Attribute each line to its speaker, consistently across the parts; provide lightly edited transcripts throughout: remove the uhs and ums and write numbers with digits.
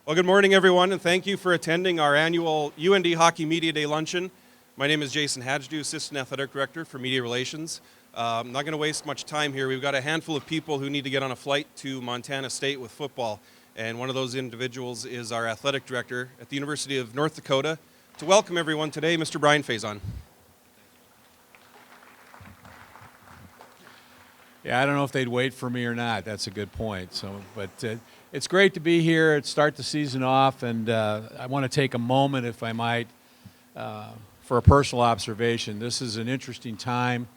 Speaker 1: Well, good morning, everyone, and thank you for attending our annual UND Hockey Media Day Luncheon. My name is Jason Hadjdu, Assistant Athletic Director for Media Relations. I'm not going to waste much time here. We've got a handful of people who need to get on a flight to Montana State with football, and one of those individuals is our Athletic Director at the University of North Dakota. To welcome everyone today, Mr. Brian Faison.
Speaker 2: Yeah, I don't know if they'd wait for me or not. That's a good point. But it's great to be here, start the season off, and I want to take a moment, if I might, for a personal observation. This is an interesting time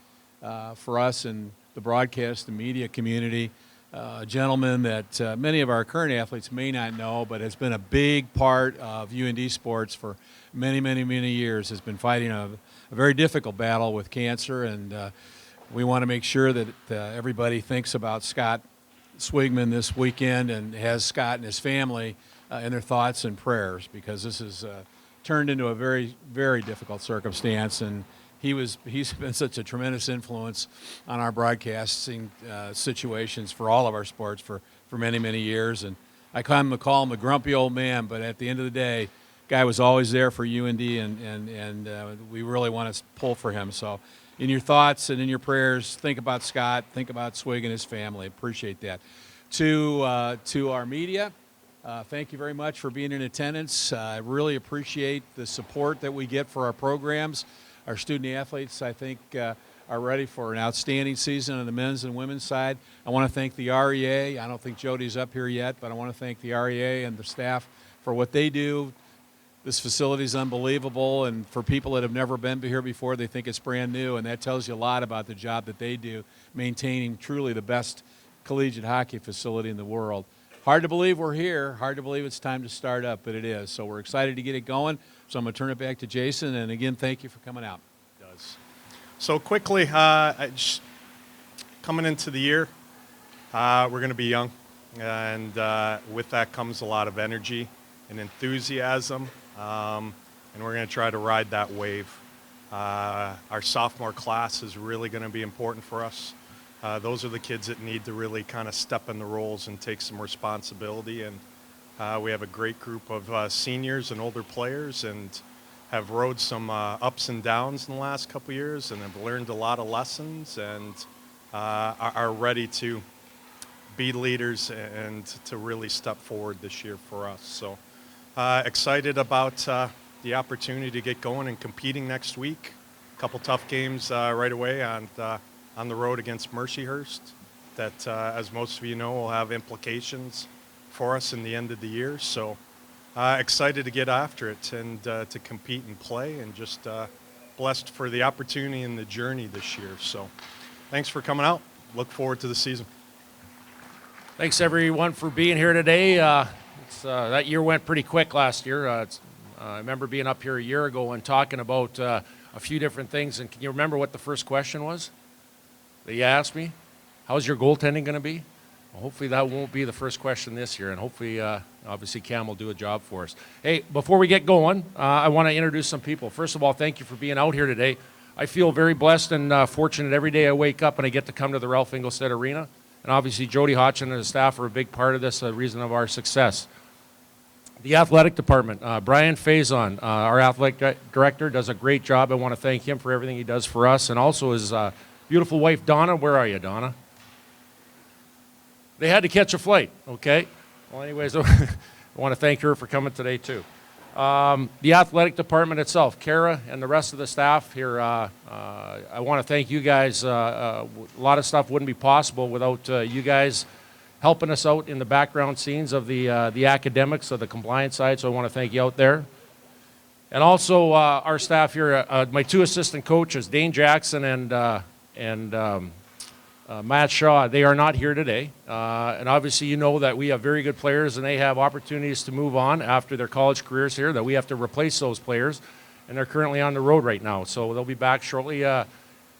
Speaker 2: for us in the broadcast and media community. A gentleman that many of our current athletes may not know, but has been a big part of UND sports for many, many, many years, has been fighting a very difficult battle with cancer, and we want to make sure that everybody thinks about Scott Swigman this weekend and has Scott and his family in their thoughts and prayers, because this has turned into a very, very difficult circumstance, and he's been such a tremendous influence on our broadcasting situations for all of our sports for many, many years. And I call him a grumpy old man, but at the end of the day, guy was always there for UND, and we really want to pull for him. So in your thoughts and in your prayers, think about Scott, think about Swig and his family. Appreciate that. To our media, thank you very much for being in attendance. I really appreciate the support that we get for our programs. Our student athletes, I think, are ready for an outstanding season on the men's and women's side. I want to thank the REA. I don't think Jody's up here yet, but I want to thank the REA and the staff for what they do. This facility is unbelievable, and for people that have never been here before, they think it's brand new, and that tells you a lot about the job that they do, maintaining truly the best collegiate hockey facility in the world. Hard to believe we're here. Hard to believe it's time to start up, but it is. So we're excited to get it going. So I'm going to turn it back to Jason, and again, thank you for coming out.
Speaker 3: So quickly, just coming into the year, we're going to be young, and with that comes a lot of energy and enthusiasm. And we're going to try to ride that wave. Our sophomore class is really going to be important for us. Those are the kids that need to really kind of step in the roles and take some responsibility. And we have a great group of seniors and older players, and have rode some ups and downs in the last couple of years, and have learned a lot of lessons, and are ready to be leaders and to really step forward this year for us. So. Excited about the opportunity to get going and competing next week. A couple tough games right away on the road against Mercyhurst that, as most of you know, will have implications for us in the end of the year. So excited to get after it and to compete and play, and just blessed for the opportunity and the journey this year. So thanks for coming out. Look forward to the season.
Speaker 4: Thanks, everyone, for being here today. That year went pretty quick last year. I remember being up here a year ago and talking about a few different things. And can you remember what the first question was that you asked me? How's your goaltending going to be? Well, hopefully that won't be the first question this year, and hopefully, obviously, Cam will do a job for us. Hey, before we get going, I want to introduce some people. First of all, thank you for being out here today. I feel very blessed and fortunate every day I wake up and I get to come to the Ralph Engelstad Arena. And obviously, Jody Hodgson and his staff are a big part of this, a reason of our success. The athletic department, Brian Faison, our athletic director, does a great job. I want to thank him for everything he does for us, and also his beautiful wife, Donna. Where are you, Donna? They had to catch a flight, okay? Well, anyways, I want to thank her for coming today, too. The athletic department itself, Kara and the rest of the staff here, I want to thank you guys. A lot of stuff wouldn't be possible without you guys helping us out in the background scenes of the academics of the compliance side, so I want to thank you out there. And also our staff here, my two assistant coaches, Dane Jackson and Matt Shaw. They are not here today, and obviously you know that we have very good players, and they have opportunities to move on after their college careers here, that we have to replace those players, and they're currently on the road right now, so they'll be back shortly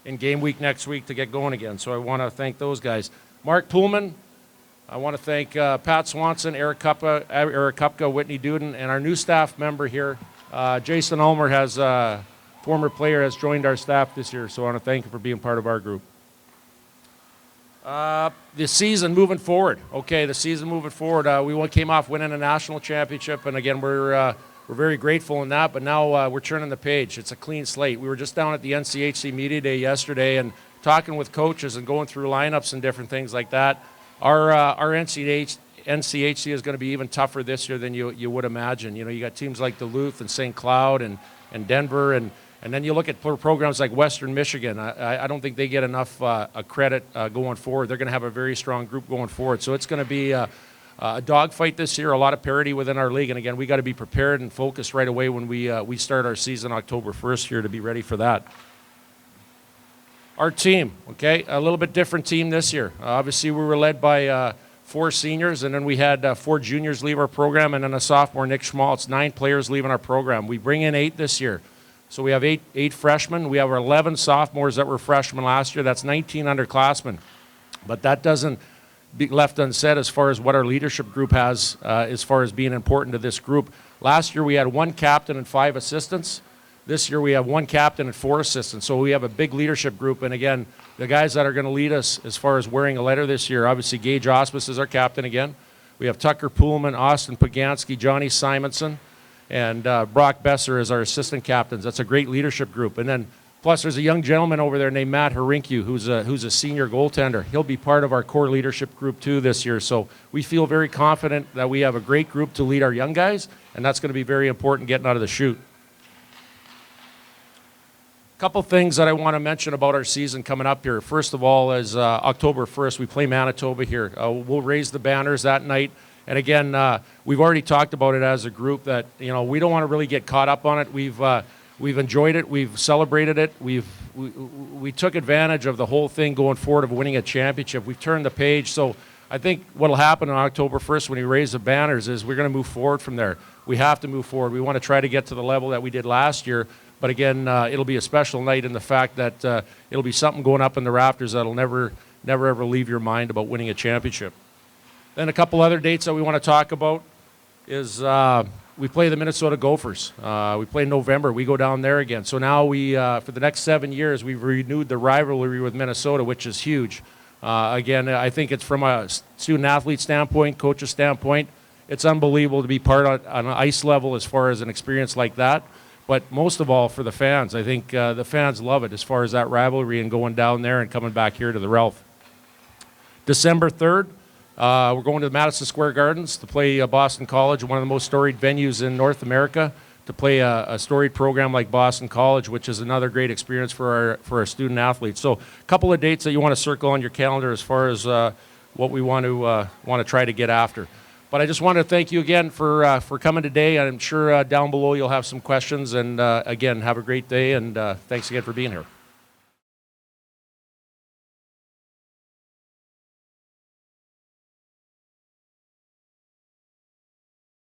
Speaker 4: in game week next week to get going again, so I want to thank those guys. Mark Pullman, I want to thank Pat Swanson, Eric Kupka, Whitney Duden, and our new staff member here, Jason Ulmer, has former player, has joined our staff this year, so I want to thank you for being part of our group. The season moving forward. Okay, the season moving forward. Came off winning a national championship, and again, we're very grateful in that. But now we're turning the page. It's a clean slate. We were just down at the NCHC Media Day yesterday and talking with coaches and going through lineups and different things like that. Our NCHC is going to be even tougher this year than you would imagine. You know, you got teams like Duluth and St. Cloud and Denver, and then you look at programs like Western Michigan. I don't think they get enough credit going forward. They're going to have a very strong group going forward. So it's going to be a dogfight this year, a lot of parity within our league. And again, we got to be prepared and focused right away when we start our season October 1st here to be ready for that. Our team, okay, a little bit different team this year. Obviously, we were led by 4 seniors, and then we had 4 juniors leave our program, and then a sophomore, Nick Schmaltz. 9 players leaving our program. We bring in 8 this year. So we have eight freshmen. We have our 11 sophomores that were freshmen last year. That's 19 underclassmen. But that doesn't be left unsaid as far as what our leadership group has as far as being important to this group. Last year we had 1 captain and 5 assistants. This year we have 1 captain and 4 assistants. So we have a big leadership group. And again, the guys that are going to lead us as far as wearing a letter this year, obviously Gage Auspis is our captain again. We have Tucker Poolman, Austin Pagansky, Johnny Simonson, and Brock Besser as our assistant captains. That's a great leadership group. And then plus there's a young gentleman over there named Matt Harinkyu who's a senior goaltender. He'll be part of our core leadership group too this year. So we feel very confident that we have a great group to lead our young guys, and that's going to be very important getting out of the chute. Couple things that I want to mention about our season coming up here. First of all is October 1st, we play Manitoba here. We'll raise the banners that night. And again, we've already talked about it as a group that, you know, we don't want to really get caught up on it. We've enjoyed it. We've celebrated it. We took advantage of the whole thing going forward of winning a championship. We've turned the page. So I think what will happen on October 1st when we raise the banners is we're going to move forward from there. We have to move forward. We want to try to get to the level that we did last year. But again, it'll be a special night in the fact that it'll be something going up in the rafters that'll never ever leave your mind about winning a championship. Then a couple other dates that we want to talk about is we play the Minnesota Gophers. We play in November. We go down there again. So now for the next 7 years, we've renewed the rivalry with Minnesota, which is huge. Again, I think it's from a student-athlete standpoint, coach's standpoint, it's unbelievable to be part on an ice level as far as an experience like that. But most of all, for the fans, I think the fans love it as far as that rivalry and going down there and coming back here to the Ralph. December 3rd, we're going to the Madison Square Gardens to play Boston College, one of the most storied venues in North America, to play a storied program like Boston College, which is another great experience for our student athletes. So a couple of dates that you want to circle on your calendar as far as what we want to try to get after. But I just want to thank you again for coming today. I'm sure down below you'll have some questions. And again, have a great day, and thanks again for being here.